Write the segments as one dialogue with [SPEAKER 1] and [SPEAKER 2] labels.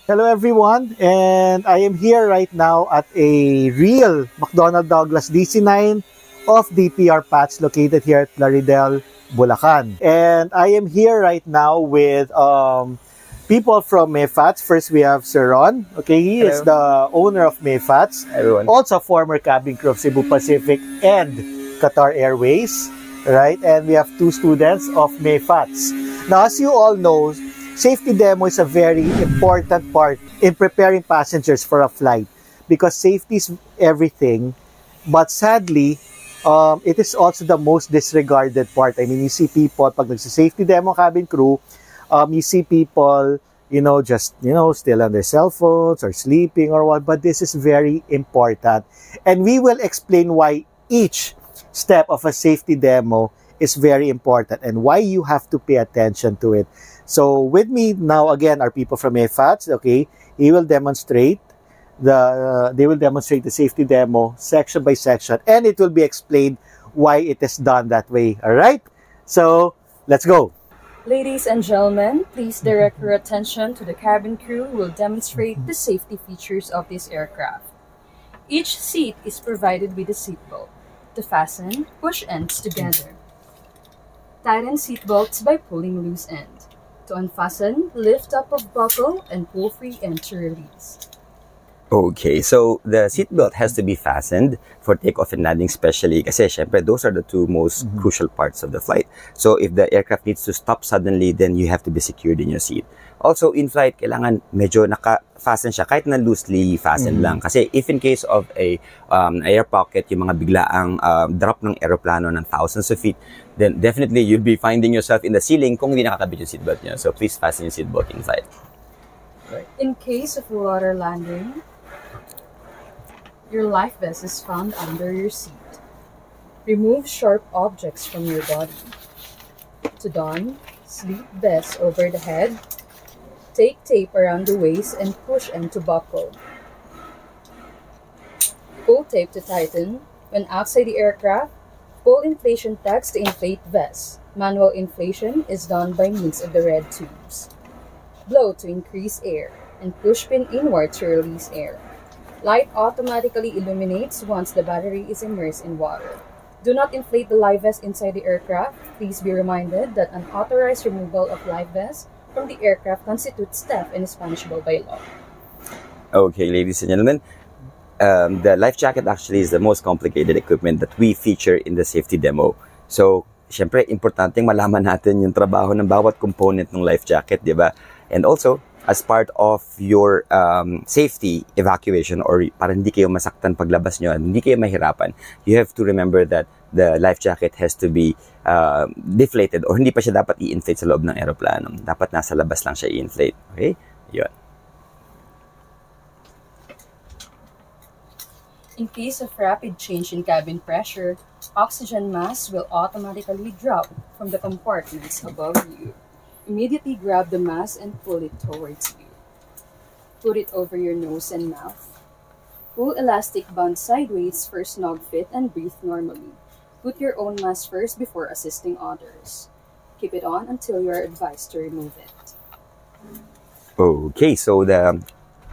[SPEAKER 1] Hello everyone, and I am here right now at a real McDonnell Douglas DC-9 of DPR Patch located here at Plaridel, Bulacan. And I am here right now with people from Mayfats. First we have Sir Ron. Okay, he is the owner of Mayfats.
[SPEAKER 2] Everyone.
[SPEAKER 1] Also former cabin crew of Cebu Pacific and Qatar Airways. Right? And we have two students of Mayfats. Now, as you all know, safety demo is a very important part in preparing passengers for a flight because safety is everything. But sadly, it is also the most disregarded part. I mean, you see people, pag nagsa-safety demo cabin crew, you see people, just, still on their cell phones or sleeping or what. But this is very important. And we will explain why each step of a safety demo is very important and why you have to pay attention to it. So with me now again are people from Mayfats. Okay, they will demonstrate the safety demo section by section, and it will be explained why it is done that way. All right, so let's go.
[SPEAKER 3] Ladies and gentlemen, please direct your attention to the cabin crew who will demonstrate the safety features of this aircraft. Each seat is provided with a seatbelt. To fasten, push ends together. Tighten seatbelts by pulling loose end. To unfasten, lift up of buckle and pull free end to release.
[SPEAKER 2] Okay, so the seatbelt has to be fastened for takeoff and landing especially kasi syempre those are the two most crucial parts of the flight. So if the aircraft needs to stop suddenly, then you have to be secured in your seat. Also in flight, kailangan medyo naka-fasten siya kahit na loosely fasten lang. Kasi if in case of a air pocket, yung mga biglaang drop ng aeroplano ng thousands of feet, then definitely you'll be finding yourself in the ceiling kung hindi nakakabit yung seatbelt niya. So please fasten your seatbelt in flight.
[SPEAKER 3] In case of water landing, your life vest is found under your seat. Remove sharp objects from your body. To don, sleep vest over the head. Take tape around the waist and push end to buckle. Pull tape to tighten. When outside the aircraft, pull inflation tags to inflate vest. Manual inflation is done by means of the red tubes. Blow to increase air, and push pin inward to release air. Light automatically illuminates once the battery is immersed in water. Do not inflate the life vest inside the aircraft. Please be reminded that unauthorized removal of life vest from the aircraft constitutes theft and is punishable by law.
[SPEAKER 2] Okay, ladies and gentlemen, the life jacket actually is the most complicated equipment that we feature in the safety demo. So, syempre, importanteng malaman natin yung trabaho ng bawat component ng life jacket, di ba? And also, as part of your safety evacuation or para hindi kayo masaktan paglabas nyo, hindi kayo mahirapan, you have to remember that the life jacket has to be deflated or hindi pa siya dapat i-inflate sa loob ng aeroplano. Dapat nasa labas lang siya i-inflate. Okay? Yun.
[SPEAKER 3] In case of rapid change in cabin pressure, oxygen mask will automatically drop from the compartments above you. Immediately grab the mask and pull it towards you. Put it over your nose and mouth. Pull elastic band sideways for snug fit and breathe normally. Put your own mask first before assisting others. Keep it on until you are advised to remove it.
[SPEAKER 2] Okay, so the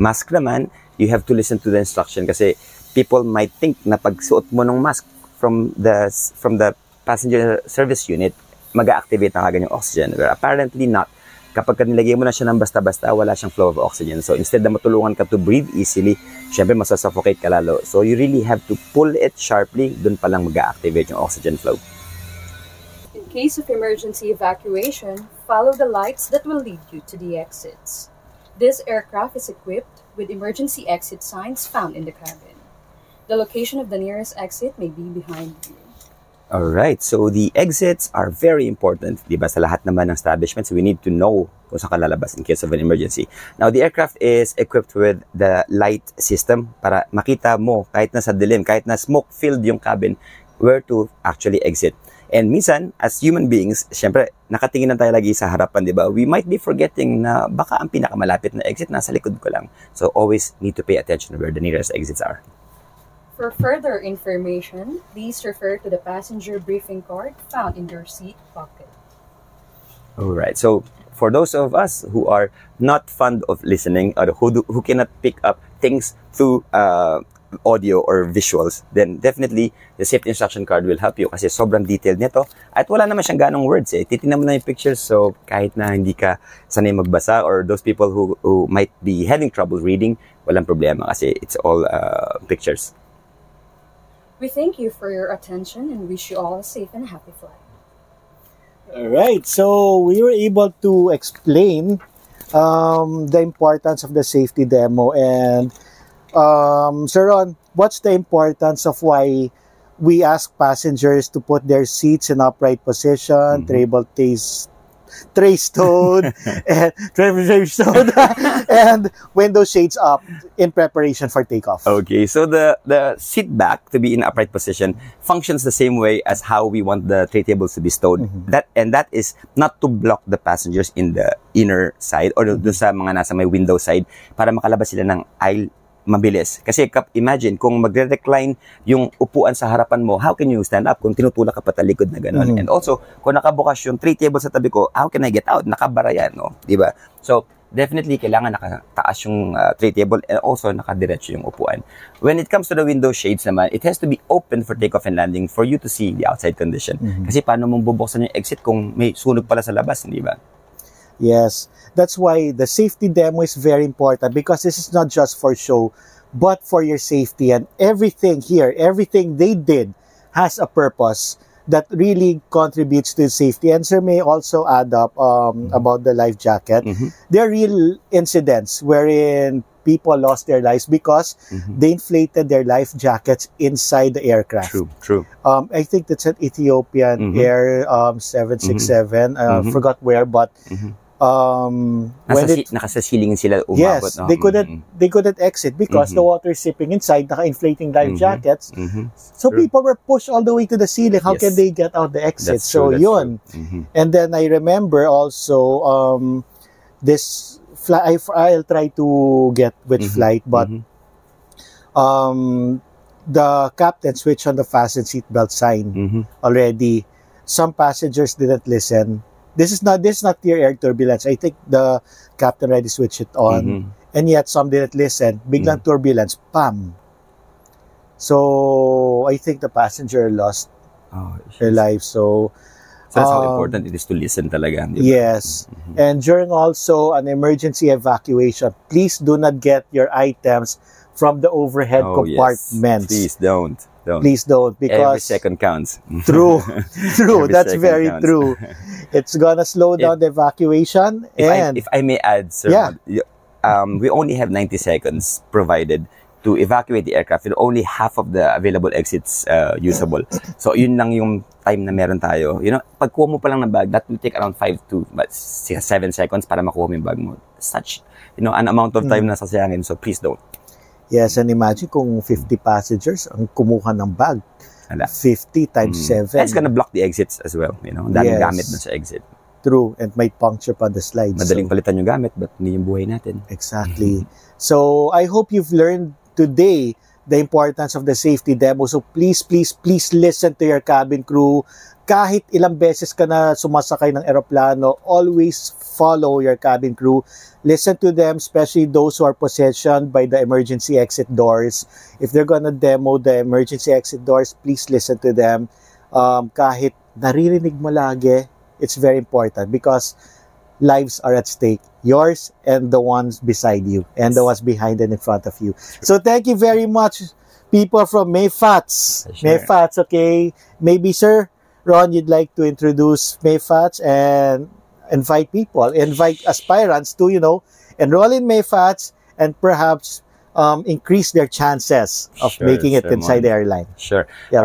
[SPEAKER 2] mask naman, you have to listen to the instruction kasi people might think na pagsuot mo ng mask from the passenger service unit, mag-activate na kagad yung oxygen. But apparently not. Kapag nilagay mo na siya ng basta-basta, wala siyang flow of oxygen. So instead na matulungan ka to breathe easily, syempre masasuffocate ka lalo. So you really have to pull it sharply, dun palang mag-activate yung oxygen flow.
[SPEAKER 3] In case of emergency evacuation, follow the lights that will lead you to the exits. This aircraft is equipped with emergency exit signs found in the cabin. The location of the nearest exit may be behind you.
[SPEAKER 2] Alright, so the exits are very important. Diba, sa lahat naman ng establishments, we need to know kung saan ka lalabas in case of an emergency. Now, the aircraft is equipped with the light system para makita mo kahit na sa dilim, kahit na smoke-filled yung cabin, where to actually exit. And minsan, as human beings, syempre, nakatingin na tayo lagi sa harapan, di ba? We might be forgetting na baka ang pinakamalapit na exit nasa likod ko lang. So, always need to pay attention where the nearest exits are.
[SPEAKER 3] For further information, please refer to the passenger briefing card found in your seat pocket.
[SPEAKER 2] Alright, so for those of us who are not fond of listening or who cannot pick up things through audio or visuals, then definitely the safety instruction card will help you kasi sobrang detailed nito at wala naman siyang ganong words eh. Titingnan mo na yung pictures, so kahit na hindi ka sanay magbasa or those people who might be having trouble reading, walang problema kasi it's all pictures.
[SPEAKER 3] We thank you for your attention and wish you all a safe and happy flight.
[SPEAKER 1] Alright, so we were able to explain the importance of the safety demo. And Sir Ron, what's the importance of why we ask passengers to put their seats in upright position, tray stowed, and window shades up in preparation for takeoff?
[SPEAKER 2] Okay, so the seat back to be in upright position functions the same way as how we want the tray tables to be stowed. That is not to block the passengers in the inner side or dun sa mga nasa may window side para makalabas sila ng aisle mabilis. Kasi imagine, kung magre-recline yung upuan sa harapan mo, how can you stand up kung tinutulak ka pa talikod na gano'n? And also, kung nakabukas yung tray table sa tabi ko, how can I get out? Nakabara yan, no? Diba? So, definitely, kailangan nakataas yung tray table and also nakadiretso yung upuan. When it comes to the window shades naman, it has to be open for takeoff and landing for you to see the outside condition. Kasi paano mong bubuksan yung exit kung may sunog pala sa labas, di ba?
[SPEAKER 1] Yes, that's why the safety demo is very important, because this is not just for show, but for your safety. And everything here, everything they did has a purpose that really contributes to safety. And Sir may also add up about the life jacket. There are real incidents wherein people lost their lives because they inflated their life jackets inside the aircraft.
[SPEAKER 2] True.
[SPEAKER 1] I think that's an Ethiopian Air 767. Forgot where, but
[SPEAKER 2] nasa ceiling sila umabot.
[SPEAKER 1] Yes,
[SPEAKER 2] no?
[SPEAKER 1] they couldn't exit because the water is seeping inside, naka-inflating life jackets. So people were pushed all the way to the ceiling. How can they get out the exit?
[SPEAKER 2] That's
[SPEAKER 1] so
[SPEAKER 2] true,
[SPEAKER 1] yun. And then I remember also this flight. I'll try to get which flight, but the captain switched on the fasten seatbelt sign already. Some passengers didn't listen. This is not clear air turbulence. I think the captain already switched it on, and yet some didn't listen. Biglang turbulence, pam. So I think the passenger lost their life. So
[SPEAKER 2] that's how important it is to listen talaga. Diba?
[SPEAKER 1] Yes, and during also an emergency evacuation, please do not get your items from the overhead compartments.
[SPEAKER 2] Please don't.
[SPEAKER 1] Please don't, because
[SPEAKER 2] every second counts.
[SPEAKER 1] True. That's very true. It's gonna slow down the evacuation.
[SPEAKER 2] If I may add, sir, we only have 90 seconds provided to evacuate the aircraft, with only half of the available exits usable. So yun lang yung time na meron tayo. You know, pag kuha mo pa lang ng bag, that will take around 5 to 7 seconds para makuha mo yung bag mo. Such, an amount of time na sasayangin. So please don't.
[SPEAKER 1] Yes, and imagine kung 50 passengers ang kumuha ng bag. 50 times 7.
[SPEAKER 2] That's gonna block the exits as well, Daming gamit na sa exit.
[SPEAKER 1] True, and might puncture pa the slides.
[SPEAKER 2] Madaling palitan yung gamit, but hindi yung buhay natin.
[SPEAKER 1] Exactly. So, I hope you've learned today the importance of the safety demo. So, please listen to your cabin crew. Kahit ilang beses ka na sumasakay ng eroplano, always follow your cabin crew. Listen to them, especially those who are positioned by the emergency exit doors. If they're gonna demo the emergency exit doors, please listen to them. Kahit naririnig mo lagi, it's very important because lives are at stake. Yours and the ones beside you and the ones behind and in front of you. So thank you very much, people from Mayfats.
[SPEAKER 2] Sure.
[SPEAKER 1] Mayfats, okay? Maybe, Sir Ron, you'd like to introduce Mayfats and invite aspirants to, enroll in Mayfats and perhaps increase their chances of making it inside the airline.
[SPEAKER 2] Sure.
[SPEAKER 1] Yeah,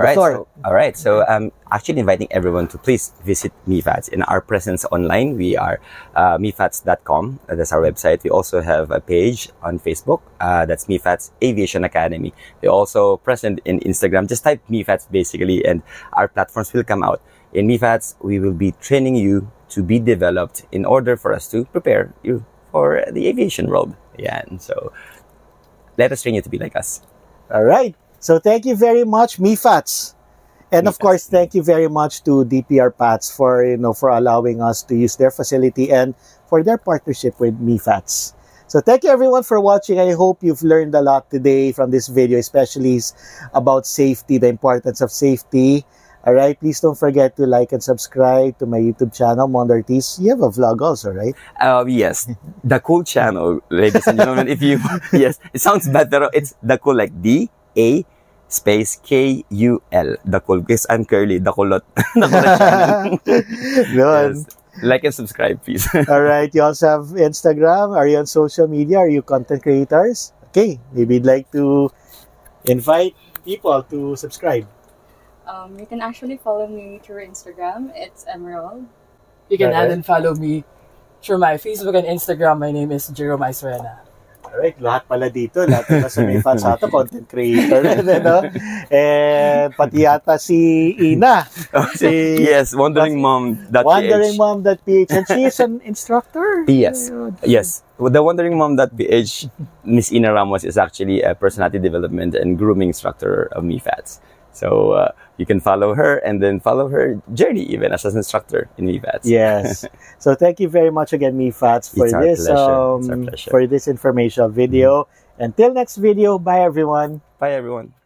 [SPEAKER 2] all right. So actually inviting everyone to please visit Mayfats. In our presence online, we are mayfats.com. That's our website. We also have a page on Facebook. That's Mayfats Aviation Academy. We're also present in Instagram. Just type Mayfats basically, and our platforms will come out. In Mayfats, we will be training you to be developed in order for us to prepare you for the aviation world. Yeah, and so let us train you to be like us.
[SPEAKER 1] All right. So thank you very much, Mayfats. And of course, thank you very much to DPR Pats for, for allowing us to use their facility and for their partnership with MeFats. So thank you everyone for watching. I hope you've learned a lot today from this video, especially about safety, the importance of safety. All right, please don't forget to like and subscribe to my YouTube channel, Mondo Ortiz. You have a vlog also, right?
[SPEAKER 2] Yes, the cool channel, ladies and gentlemen. If you, yes, it sounds better. It's the cool, like DA space KUL, the cool. Because I'm curly, the kulot, the kulot channel. Yes. Like and subscribe, please.
[SPEAKER 1] All right. You also have Instagram. Are you on social media? Are you content creators? Okay. Maybe you'd like to invite people to subscribe.
[SPEAKER 3] You can actually follow me through Instagram. It's Emerald.
[SPEAKER 4] You can add and follow me through my Facebook and Instagram. My name is Jerome Isrena.
[SPEAKER 1] Alright, lahat pala dito. Lahat pala sa may fans ato, content creator. No? And pati yata si Ina.
[SPEAKER 2] Yes, WonderingMom.ph.
[SPEAKER 1] WonderingMom.ph. And she is an instructor.
[SPEAKER 2] Yes. Yes. The WonderingMom.ph, Miss Ina Ramos is actually a personality development and grooming instructor of MeFats. So you can follow her and then follow her journey even as an instructor in MeFats.
[SPEAKER 1] Yes. So thank you very much again, MeFats, for this informational video. Until next video, bye everyone.
[SPEAKER 2] Bye everyone.